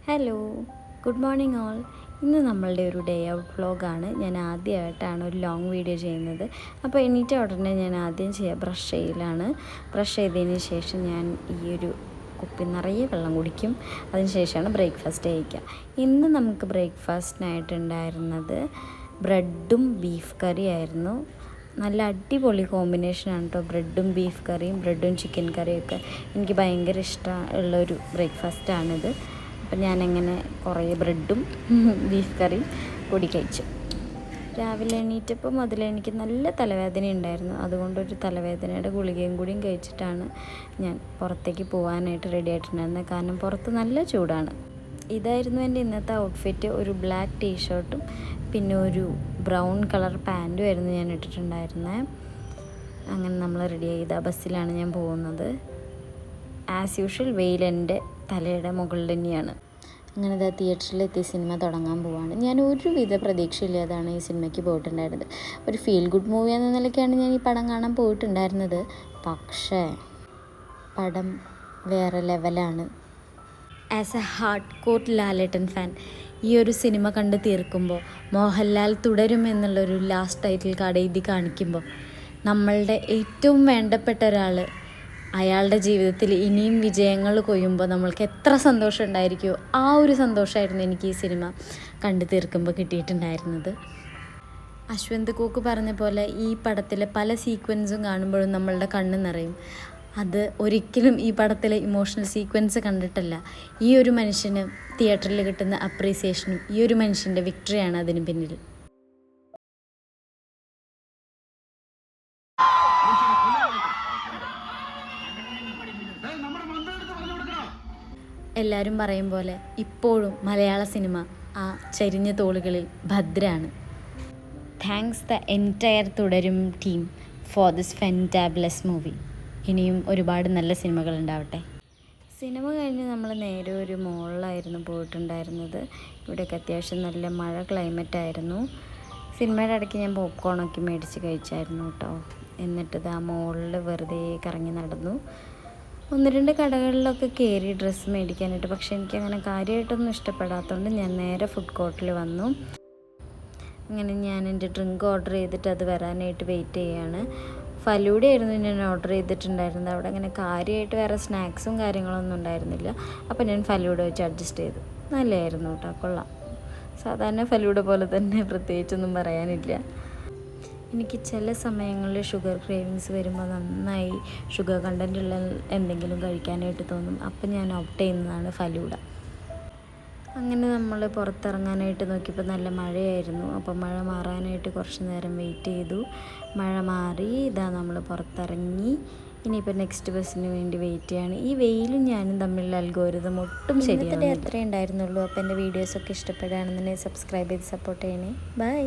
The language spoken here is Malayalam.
Hello, good morning all. ഇന്ന് നമ്മളുടെ ഒരു ഡേ ഔട്ട് വ്ളോഗാണ്. ഞാൻ ആദ്യമായിട്ടാണ് ഒരു ലോങ് വീഡിയോ ചെയ്യുന്നത്. അപ്പോൾ എണീറ്റ ഉടനെ ഞാൻ ആദ്യം ബ്രഷ് ചെയ്യലാണ്. ബ്രഷ് ചെയ്തതിന് ശേഷം ഞാൻ ഈ ഒരു കുപ്പി നിറയെ വെള്ളം കുടിക്കും. അതിന് ശേഷമാണ് ബ്രേക്ക്ഫാസ്റ്റ് കഴിക്കുക. ഇന്ന് നമുക്ക് ബ്രേക്ക്ഫാസ്റ്റിനായിട്ടുണ്ടായിരുന്നത് ബ്രെഡും ബീഫ് കറിയായിരുന്നു. നല്ല അടിപൊളി കോമ്പിനേഷനാണ് കേട്ടോ, ബ്രെഡും ബീഫ് കറിയും, ബ്രെഡും ചിക്കൻ കറിയൊക്കെ. എനിക്ക് ഭയങ്കര ഇഷ്ടമുള്ളൊരു ബ്രേക്ക്ഫാസ്റ്റാണിത്. അപ്പം ഞാനങ്ങനെ കുറേ ബ്രെഡും ബീഫ് കറിയും കൂടി കഴിച്ചു. രാവിലെ എണീറ്റപ്പോൾ മുതൽ എനിക്ക് നല്ല തലവേദന ഉണ്ടായിരുന്നു. അതുകൊണ്ടൊരു തലവേദനയുടെ ഗുളികയും കൂടിയും കഴിച്ചിട്ടാണ് ഞാൻ പുറത്തേക്ക് പോകാനായിട്ട് റെഡി ആയിട്ടുണ്ടായിരുന്നത്. കാരണം പുറത്ത് നല്ല ചൂടാണ്. ഇതായിരുന്നു എൻ്റെ ഇന്നത്തെ ഔട്ട്ഫിറ്റ്. ഒരു ബ്ലാക്ക് ടീഷർട്ടും പിന്നെ ഒരു ബ്രൗൺ കളർ പാൻറ്റും ആയിരുന്നു ഞാൻ ഇട്ടിട്ടുണ്ടായിരുന്നത്. അങ്ങനെ നമ്മൾ റെഡിയായി. ഇതാ ബസ്സിലാണ് ഞാൻ പോകുന്നത്. ആസ് യൂഷ്വൽ വെയിൽ എൻ്റെ തലയുടെ മുകളിൽ തന്നെയാണ്. അങ്ങനെ ഇതാ തിയേറ്ററിലെത്തി സിനിമ തുടങ്ങാൻ പോവാണ്. ഞാൻ ഒരുവിധ പ്രതീക്ഷയില്ലാതാണ് ഈ സിനിമയ്ക്ക് പോയിട്ടുണ്ടായിരുന്നത്. ഒരു ഫീൽ ഗുഡ് മൂവി എന്ന നിലയ്ക്കാണ് ഞാൻ ഈ പടം കാണാൻ പോയിട്ടുണ്ടായിരുന്നത്. പക്ഷേ പടം വേറെ ലെവലാണ്. As A hard core Lalettan fan ഈ ഒരു സിനിമ കണ്ട് തീർക്കുമ്പോൾ മോഹൻലാൽ തുടരും എന്നുള്ളൊരു ലാസ്റ്റ് ടൈറ്റിൽ കാർഡ് എഴുതി കാണിക്കുമ്പോൾ നമ്മളുടെ ഏറ്റവും വേണ്ടപ്പെട്ട ഒരാൾ അയാളുടെ ജീവിതത്തിൽ ഇനിയും വിജയങ്ങൾ കൊയ്യുമ്പോൾ നമ്മൾക്ക് എത്ര സന്തോഷം ഉണ്ടായിരിക്കുമോ, ആ ഒരു സന്തോഷമായിരുന്നു എനിക്ക് ഈ സിനിമ കണ്ടു തീർക്കുമ്പോൾ കിട്ടിയിട്ടുണ്ടായിരുന്നത്. അശ്വന്ത് കോക്ക് പറഞ്ഞ പോലെ ഈ പടത്തിലെ പല സീക്വൻസും കാണുമ്പോഴും നമ്മളുടെ കണ്ണ് നിറയും. അത് ഒരിക്കലും ഈ പടത്തിലെ ഇമോഷണൽ സീക്വൻസ് കണ്ടിട്ടല്ല. ഈ ഒരു മനുഷ്യന് തിയേറ്ററിൽ കിട്ടുന്ന അപ്രീസിയേഷനും ഈ ഒരു മനുഷ്യൻ്റെ വിക്ടറിയാണ് അതിന് പിന്നിൽ. എല്ലാവരും പറയും പോലെ ഇപ്പോഴും മലയാള സിനിമ ആ ചരിഞ്ഞ തോളുകളിൽ ഭദ്രാണ്. താങ്ക്സ് ദ എൻറ്റയർ തുടരും ടീം ഫോർ ദിസ് ഫെൻറ്റാബിളസ് മൂവി. ഇനിയും ഒരുപാട് നല്ല സിനിമകൾ ഉണ്ടാവട്ടെ. സിനിമ കഴിഞ്ഞ് നമ്മൾ നേരെ ഒരു മോളിലായിരുന്നു പോയിട്ടുണ്ടായിരുന്നത്. ഇവിടെയൊക്കെ അത്യാവശ്യം നല്ല മഴ ക്ലൈമറ്റായിരുന്നു. സിനിമയുടെ ഇടയ്ക്ക് ഞാൻ പോപ്കോണൊക്കെ മേടിച്ച് കഴിച്ചായിരുന്നു കേട്ടോ. എന്നിട്ട് ആ മോളിൽ വെറുതെ കറങ്ങി നടന്നു. ഒന്ന് രണ്ട് കടകളിലൊക്കെ കയറി ഡ്രസ്സ് മേടിക്കാനായിട്ട്. പക്ഷേ എനിക്കങ്ങനെ കാര്യമായിട്ടൊന്നും ഇഷ്ടപ്പെടാത്തതുകൊണ്ട് ഞാൻ നേരെ ഫുഡ് കോർട്ടിൽ വന്നു. അങ്ങനെ ഞാൻ എൻ്റെ ഡ്രിങ്ക് ഓർഡർ ചെയ്തിട്ട് അത് വരാനായിട്ട് വെയിറ്റ് ചെയ്യുകയാണ്. ഫലൂഡയായിരുന്നു ഞാൻ ഓർഡർ ചെയ്തിട്ടുണ്ടായിരുന്നത്. അവിടെ അങ്ങനെ കാര്യമായിട്ട് വേറെ സ്നാക്സും കാര്യങ്ങളൊന്നും ഉണ്ടായിരുന്നില്ല. അപ്പോൾ ഞാൻ ഫലൂഡ വെച്ച് അഡ്ജസ്റ്റ് ചെയ്തു. നല്ലതായിരുന്നു കേട്ടോ, കൊള്ളാം. സാധാരണ ഫലൂഡ പോലെ തന്നെ, പ്രത്യേകിച്ചൊന്നും പറയാനില്ല. എനിക്ക് ചില സമയങ്ങളിൽ ഷുഗർ ക്രേവിങ്സ് വരുമ്പോൾ നന്നായി ഷുഗർ കണ്ടൻറ്റുള്ള എന്തെങ്കിലും കഴിക്കാനായിട്ട് തോന്നും. അപ്പം ഞാൻ ഓപ്റ്റ് ചെയ്യുന്നതാണ് ഫലൂഡ. അങ്ങനെ നമ്മൾ പുറത്തിറങ്ങാനായിട്ട് നോക്കിയപ്പോൾ നല്ല മഴയായിരുന്നു. അപ്പോൾ മഴ മാറാനായിട്ട് കുറച്ച് നേരം വെയിറ്റ് ചെയ്തു. മഴ മാറി ഇതാ നമ്മൾ പുറത്തിറങ്ങി. ഇനിയിപ്പോൾ നെക്സ്റ്റ് ബസ്സിന് വേണ്ടി വെയിറ്റ് ചെയ്യാണ്. ഈ വെയിലും ഞാനും തമ്മിലുള്ള അൽഗോരിതം ഒട്ടും ശരിയാവുന്നില്ല. അത്രേ ഉണ്ടായിരുന്നുള്ളൂ. അപ്പോൾ എൻ്റെ വീഡിയോസൊക്കെ ഇഷ്ടപ്പെടുകയാണെന്നുണ്ടെങ്കിൽ സബ്സ്ക്രൈബ് ചെയ്ത് സപ്പോർട്ട് ചെയ്യണേ. ബൈ.